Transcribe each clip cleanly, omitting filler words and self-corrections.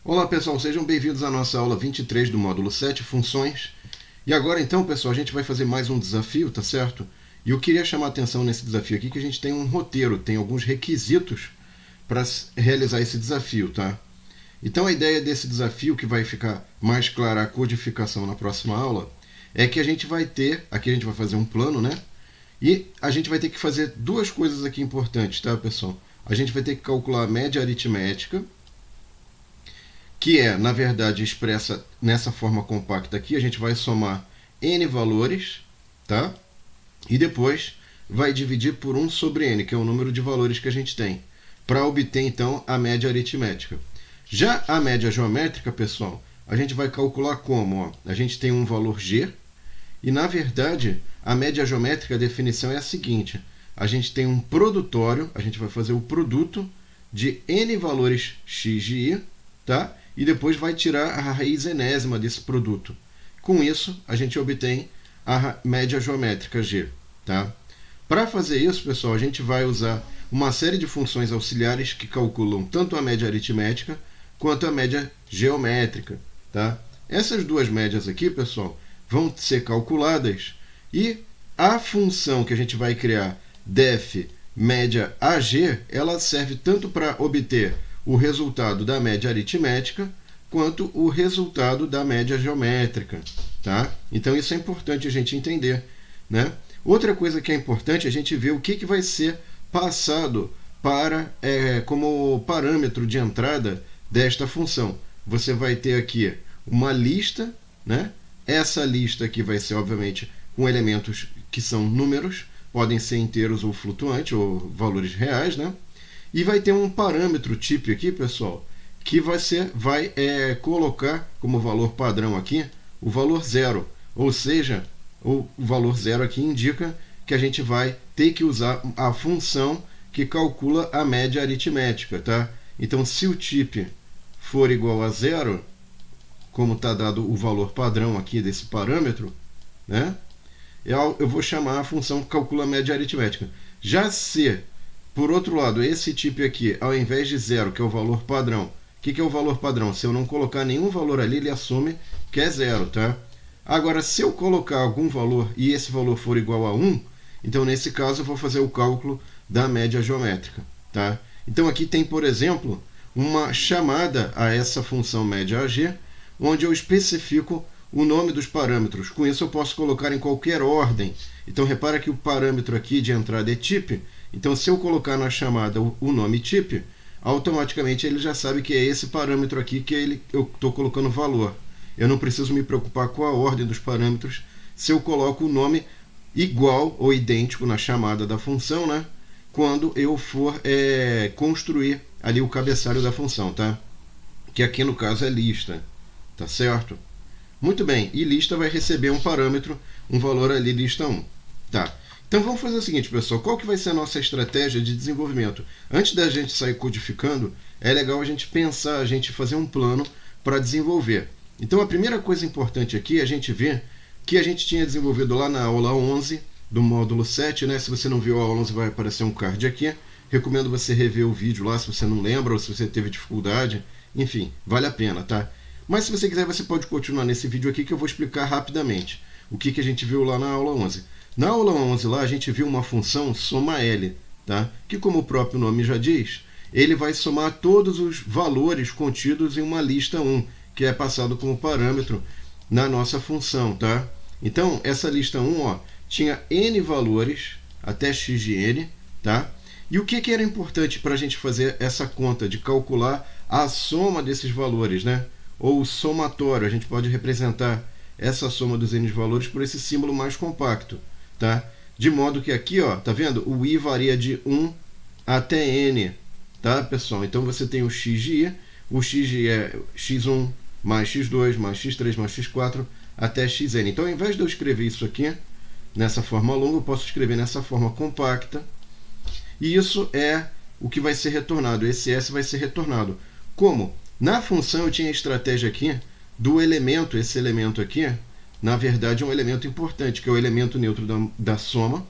Olá pessoal, sejam bem-vindos à nossa aula 23 do módulo 7, funções. E agora então, pessoal, a gente vai fazer mais um desafio, tá certo? E eu queria chamar a atenção nesse desafio aqui que a gente tem um roteiro, tem alguns requisitos para realizar esse desafio, tá? Então a ideia desse desafio, que vai ficar mais clara a codificação na próxima aula, é que a gente vai ter, aqui a gente vai fazer um plano, né? E a gente vai ter que fazer duas coisas aqui importantes, tá, pessoal? A gente vai ter que calcular a média aritmética, que é, na verdade, expressa nessa forma compacta aqui. A gente vai somar n valores, tá? E depois vai dividir por 1 sobre n, que é o número de valores que a gente tem, para obter, então, a média aritmética. Já a média geométrica, pessoal, a gente vai calcular como? Ó, a gente tem um valor g, e, na verdade, a média geométrica, a definição é a seguinte. A gente tem um produtório, a gente vai fazer o produto de n valores x de i, tá? E depois vai tirar a raiz enésima desse produto. Com isso, a gente obtém a média geométrica g. Tá? Para fazer isso, pessoal, a gente vai usar uma série de funções auxiliares que calculam tanto a média aritmética quanto a média geométrica. Tá? Essas duas médias aqui, pessoal, vão ser calculadas e a função que a gente vai criar, def média AG, ela serve tanto para obter o resultado da média aritmética quanto o resultado da média geométrica. Tá? Então isso é importante a gente entender. Né? Outra coisa que é importante é a gente ver o que vai ser passado para como parâmetro de entrada desta função. Você vai ter aqui uma lista, né? Essa lista aqui vai ser, obviamente, com elementos que são números, podem ser inteiros ou flutuantes, ou valores reais, né? E vai ter um parâmetro tipo aqui, pessoal, que vai colocar como valor padrão aqui o valor zero. Ou seja, o valor zero aqui indica que a gente vai ter que usar a função que calcula a média aritmética. Tá? Então, se o tipo for igual a zero, como está dado o valor padrão aqui desse parâmetro, né, eu vou chamar a função que calcula a média aritmética. Já se, por outro lado, esse tipo aqui, ao invés de zero, que é o valor padrão, o que é o valor padrão? Se eu não colocar nenhum valor ali, ele assume que é zero. Tá? Agora, se eu colocar algum valor e esse valor for igual a 1, então nesse caso eu vou fazer o cálculo da média geométrica. Tá? Então aqui tem, por exemplo, uma chamada a essa função média AG, onde eu especifico o nome dos parâmetros. Com isso eu posso colocar em qualquer ordem. Então repara que o parâmetro aqui de entrada é type. Então se eu colocar na chamada o nome type, automaticamente ele já sabe que é esse parâmetro aqui que eu estou colocando valor. Eu não preciso me preocupar com a ordem dos parâmetros se eu coloco o nome igual ou idêntico na chamada da função, né? Quando eu for construir ali o cabeçalho da função, tá? Que aqui no caso é lista. Tá certo? Muito bem, e lista vai receber um parâmetro, um valor ali, lista 1. Tá. Então vamos fazer o seguinte, pessoal, qual que vai ser a nossa estratégia de desenvolvimento? Antes da gente sair codificando, é legal a gente pensar, a gente fazer um plano para desenvolver. Então a primeira coisa importante aqui é a gente ver que a gente tinha desenvolvido lá na aula 11 do módulo 7, né? Se você não viu a aula 11, vai aparecer um card aqui. Recomendo você rever o vídeo lá, se você não lembra ou se você teve dificuldade. Enfim, vale a pena, tá? Mas se você quiser, você pode continuar nesse vídeo aqui que eu vou explicar rapidamente o que a gente viu lá na aula 11. Na aula 11 lá a gente viu uma função soma-L, tá? Que como o próprio nome já diz, ele vai somar todos os valores contidos em uma lista 1, que é passado como parâmetro na nossa função. Tá? Então essa lista 1 ó, tinha n valores até x de n. Tá? E o que era importante para a gente fazer essa conta de calcular a soma desses valores, né? Ou o somatório, a gente pode representar essa soma dos n valores por esse símbolo mais compacto, tá? De modo que aqui, ó, tá vendo? O i varia de 1 até n, tá, pessoal? Então você tem o x de i, o x de i é x1 mais x2 mais x3 mais x4 até xn. Então, ao invés de eu escrever isso aqui nessa forma longa, eu posso escrever nessa forma compacta. E isso é o que vai ser retornado. Esse s vai ser retornado. Como? Na função eu tinha a estratégia aqui do elemento, esse elemento aqui, na verdade é um elemento importante, que é o elemento neutro da soma.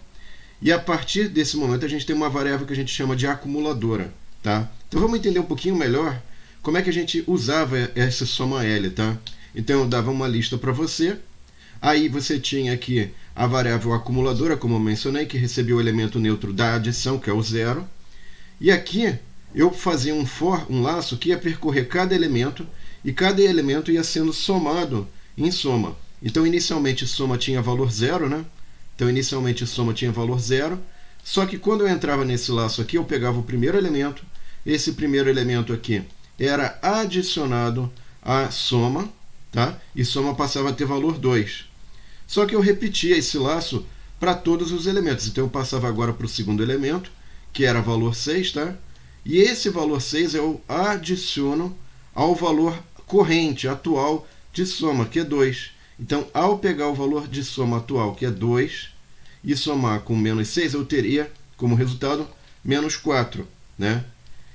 E a partir desse momento a gente tem uma variável que a gente chama de acumuladora. Tá? Então vamos entender um pouquinho melhor como é que a gente usava essa soma L, tá? Então eu dava uma lista para você, aí você tinha aqui a variável acumuladora, como eu mencionei, que recebia o elemento neutro da adição, que é o 0, e aqui eu fazia um laço que ia percorrer cada elemento, e cada elemento ia sendo somado em soma. Então, inicialmente, soma tinha valor 0, né? Então, inicialmente, soma tinha valor 0. Só que quando eu entrava nesse laço aqui, eu pegava o primeiro elemento. Esse primeiro elemento aqui era adicionado à soma, tá? E soma passava a ter valor 2. Só que eu repetia esse laço para todos os elementos. Então, eu passava agora para o segundo elemento, que era valor 6, tá? E esse valor 6 eu adiciono ao valor corrente, atual, de soma, que é 2. Então, ao pegar o valor de soma atual, que é 2, e somar com menos 6, eu teria, como resultado, menos 4. Né?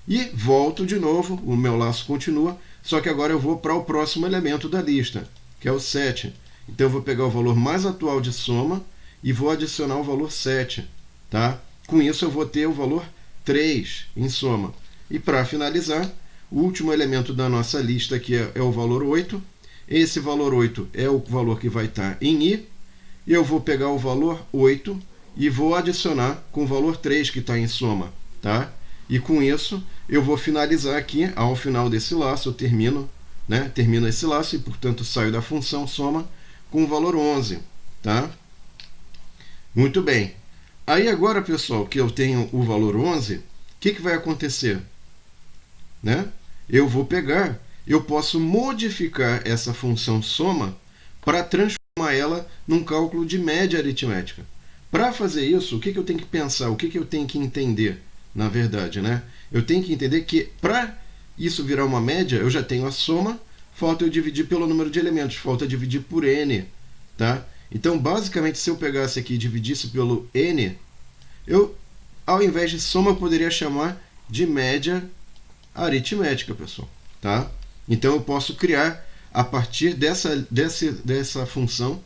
E volto de novo, o meu laço continua, só que agora eu vou para o próximo elemento da lista, que é o 7. Então, eu vou pegar o valor mais atual de soma e vou adicionar o valor 7. Tá? Com isso, eu vou ter o valor 3 em soma. E para finalizar, o último elemento da nossa lista aqui é o valor 8. Esse valor 8 é o valor que vai estar em I. Eu vou pegar o valor 8 e vou adicionar com o valor 3 que está em soma. Tá? E com isso, eu vou finalizar aqui, ao final desse laço, eu termino esse laço e, portanto, saio da função soma com o valor 11. Tá? Muito bem. Aí agora, pessoal, que eu tenho o valor 11, o que vai acontecer? Né? Eu posso modificar essa função soma para transformar ela num cálculo de média aritmética. Para fazer isso, o que eu tenho que pensar? O que eu tenho que entender, na verdade? Né? Eu tenho que entender que para isso virar uma média, eu já tenho a soma, falta eu dividir pelo número de elementos, falta dividir por n. Tá? Então, basicamente, se eu pegasse aqui e dividisse pelo n, eu, ao invés de soma, eu poderia chamar de média aritmética, pessoal. Tá? Então, eu posso criar, a partir dessa função,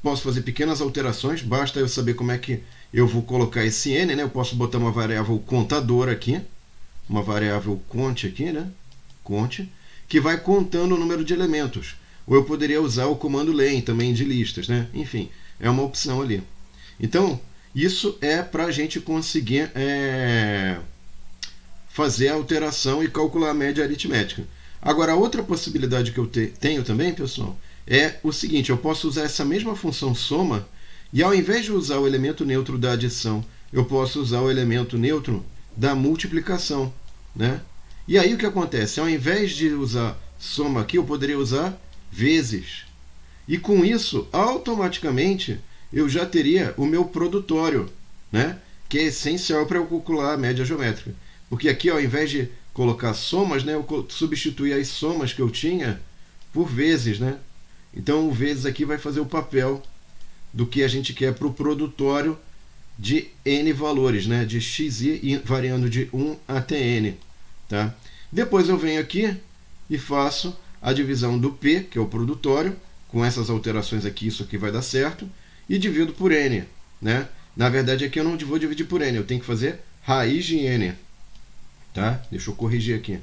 posso fazer pequenas alterações, basta eu saber como é que eu vou colocar esse n, né? Eu posso botar uma variável contadora aqui, uma variável cont aqui, né? Cont, que vai contando o número de elementos. Ou eu poderia usar o comando len também de listas, né? Enfim, é uma opção ali. Então, isso é para a gente conseguir fazer a alteração e calcular a média aritmética. Agora, a outra possibilidade que eu tenho também, pessoal, é o seguinte: eu posso usar essa mesma função soma e, ao invés de usar o elemento neutro da adição, eu posso usar o elemento neutro da multiplicação. Né? E aí o que acontece? Ao invés de usar soma aqui, eu poderia usar vezes. E com isso, automaticamente, eu já teria o meu produtório, né? Que é essencial para eu calcular a média geométrica. Porque aqui, ao invés de colocar somas, né, eu substituí as somas que eu tinha por vezes. Né? Então, o vezes aqui vai fazer o papel do que a gente quer para o produtório de n valores, né? De xi variando de 1 até n. Tá? Depois eu venho aqui e faço a divisão do P, que é o produtório, com essas alterações aqui, isso aqui vai dar certo, e divido por n. Né? Na verdade, aqui eu não vou dividir por n, eu tenho que fazer raiz de n. Tá? Deixa eu corrigir aqui.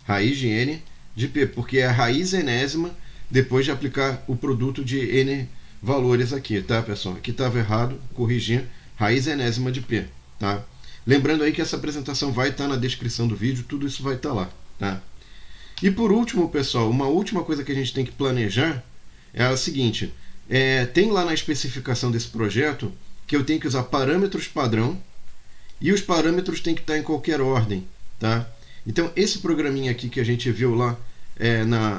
Raiz de n de P, porque é a raiz enésima depois de aplicar o produto de n valores aqui, tá, pessoal? Aqui estava errado, corrigir, raiz enésima de P. Tá? Lembrando aí que essa apresentação vai estar na descrição do vídeo, tudo isso vai estar lá. Tá? E por último, pessoal, uma última coisa que a gente tem que planejar é a seguinte: tem lá na especificação desse projeto que eu tenho que usar parâmetros padrão e os parâmetros têm que estar em qualquer ordem. Tá? Então, esse programinha aqui que a gente viu lá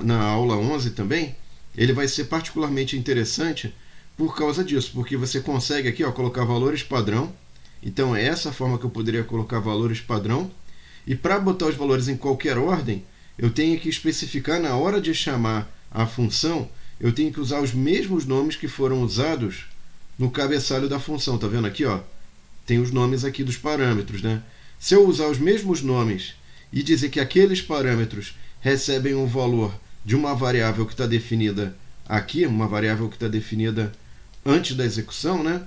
na aula 11 também, ele vai ser particularmente interessante por causa disso, porque você consegue aqui colocar valores padrão. Então, é essa forma que eu poderia colocar valores padrão. E para botar os valores em qualquer ordem, eu tenho que especificar na hora de chamar a função, eu tenho que usar os mesmos nomes que foram usados no cabeçalho da função. Tá vendo aqui? Tem os nomes aqui dos parâmetros. Né? Se eu usar os mesmos nomes e dizer que aqueles parâmetros recebem um valor de uma variável que está definida aqui, uma variável que está definida antes da execução, né?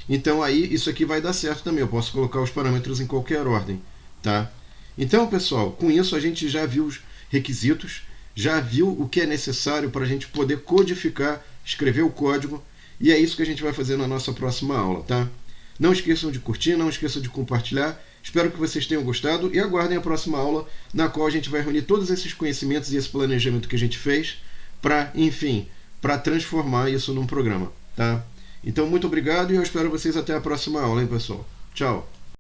Então aí isso aqui vai dar certo também. Eu posso colocar os parâmetros em qualquer ordem. Tá? Então, pessoal, com isso a gente já viu requisitos, já viu o que é necessário para a gente poder codificar, escrever o código, e é isso que a gente vai fazer na nossa próxima aula, tá? Não esqueçam de curtir, não esqueçam de compartilhar. Espero que vocês tenham gostado e aguardem a próxima aula, na qual a gente vai reunir todos esses conhecimentos e esse planejamento que a gente fez para, enfim, para transformar isso num programa, tá? Então, muito obrigado e eu espero vocês até a próxima aula, hein, pessoal? Tchau!